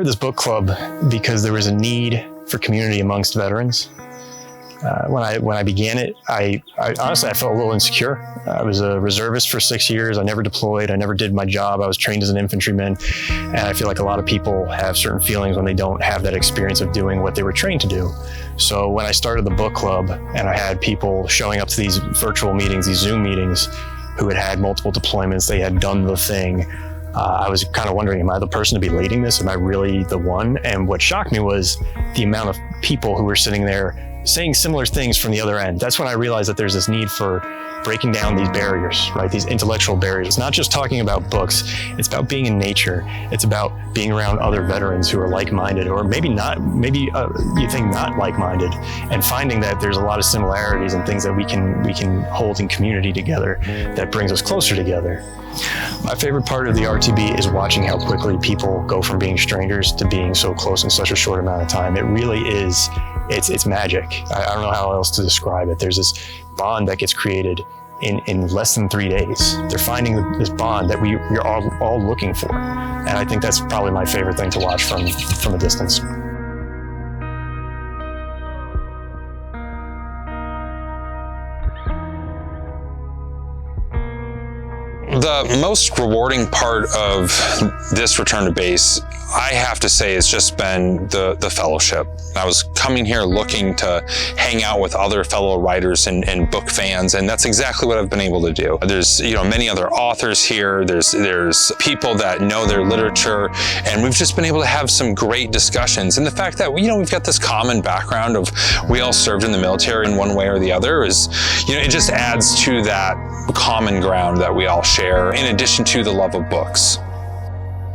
started this book club because there was a need for community amongst veterans. When I began it, I honestly felt a little insecure. I was a reservist for 6 years. I never deployed. I never did my job. I was trained as an infantryman. And I feel like a lot of people have certain feelings when they don't have that experience of doing what they were trained to do. So when I started the book club and I had people showing up to these virtual meetings, these Zoom meetings, who had had multiple deployments, they had done the thing, I was kind of wondering, am I the person to be leading this? Am I really the one? And what shocked me was the amount of people who were sitting there saying similar things from the other end. That's when I realized that there's this need for breaking down these barriers, right? These intellectual barriers. It's not just talking about books. It's about being in nature. It's about being around other veterans who are like-minded, or maybe not, you think not like-minded, and finding that there's a lot of similarities and things that we can hold in community together that brings us closer together. My favorite part of the RTB is watching how quickly people go from being strangers to being so close in such a short amount of time. It really is, it's magic. I don't know how else to describe it. There's this bond that gets created in less than 3 days. They're finding this bond that we're all looking for. And I think that's probably my favorite thing to watch from a distance. The most rewarding part of this return to base, I have to say, has just been the fellowship. I was coming here looking to hang out with other fellow writers and book fans, and that's exactly what I've been able to do. There's many other authors here. There's people that know their literature, and we've just been able to have some great discussions. And the fact that we've got this common background of we all served in the military in one way or the other is, it just adds to that common ground that we all share, in addition to the love of books.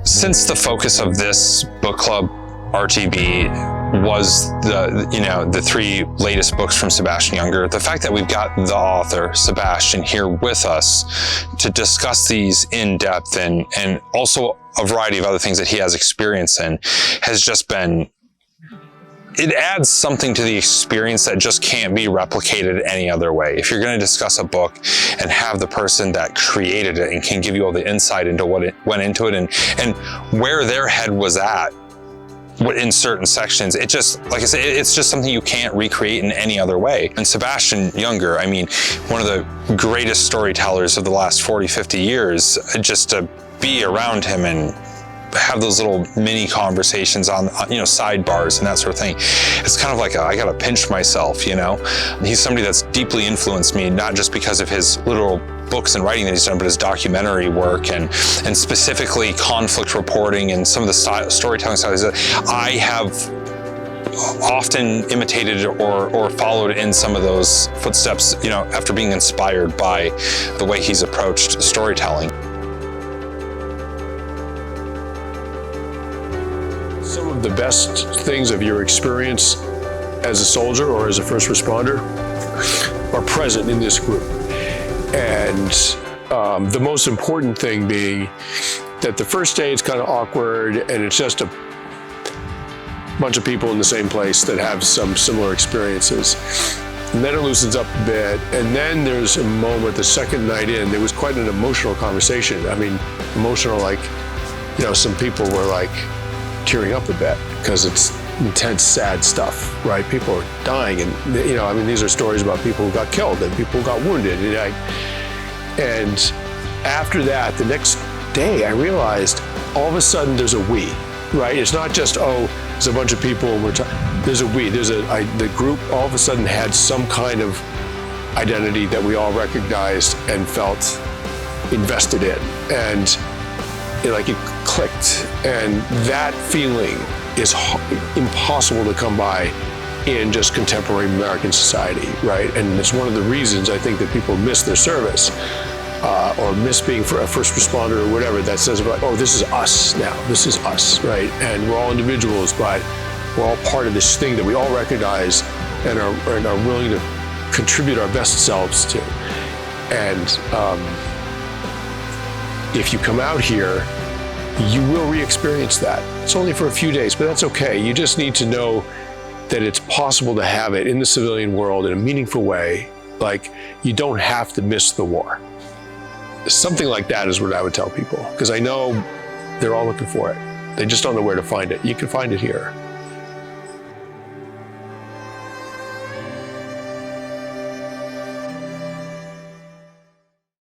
Since the focus of this book club RTB was the 3 latest books from Sebastian Junger, the fact that we've got the author Sebastian here with us to discuss these in depth and also a variety of other things that he has experience in has just been, it adds something to the experience that just can't be replicated any other way. If you're going to discuss a book and have the person that created it and can give you all the insight into what it went into it and where their head was at in certain sections, it just, like I said, it's just something you can't recreate in any other way. And Sebastian Junger, one of the greatest storytellers of the last 40, 50 years, just to be around him and have those little mini conversations on sidebars and that sort of thing. It's kind of like I gotta pinch myself, He's somebody that's deeply influenced me, not just because of his literal books and writing that he's done, but his documentary work and specifically conflict reporting and some of the storytelling styles that I have often imitated or followed in some of those footsteps, after being inspired by the way he's approached storytelling. Some of the best things of your experience as a soldier or as a first responder are present in this group. And the most important thing being that the first day it's kind of awkward and it's just a bunch of people in the same place that have some similar experiences. And then it loosens up a bit. And then there's a moment, the second night in, there was quite an emotional conversation. Emotional, some people were tearing up a bit because it's intense, sad stuff, right? People are dying, and these are stories about people who got killed and people who got wounded, and after that, the next day, I realized all of a sudden there's a we, right? It's not just there's a bunch of people and there's a we. The group all of a sudden had some kind of identity that we all recognized and felt invested in, and it clicked, and that feeling is impossible to come by in just contemporary American society, right? And it's one of the reasons I think that people miss their service or miss being for a first responder or whatever, that says about, this is us now, this is us, right? And we're all individuals, but we're all part of this thing that we all recognize and are willing to contribute our best selves to. And if you come out here, you will re-experience that. It's only for a few days, but that's okay. You just need to know that it's possible to have it in the civilian world in a meaningful way. You don't have to miss the war. Something like that is what I would tell people, because I know they're all looking for it. They just don't know where to find it. You can find it here.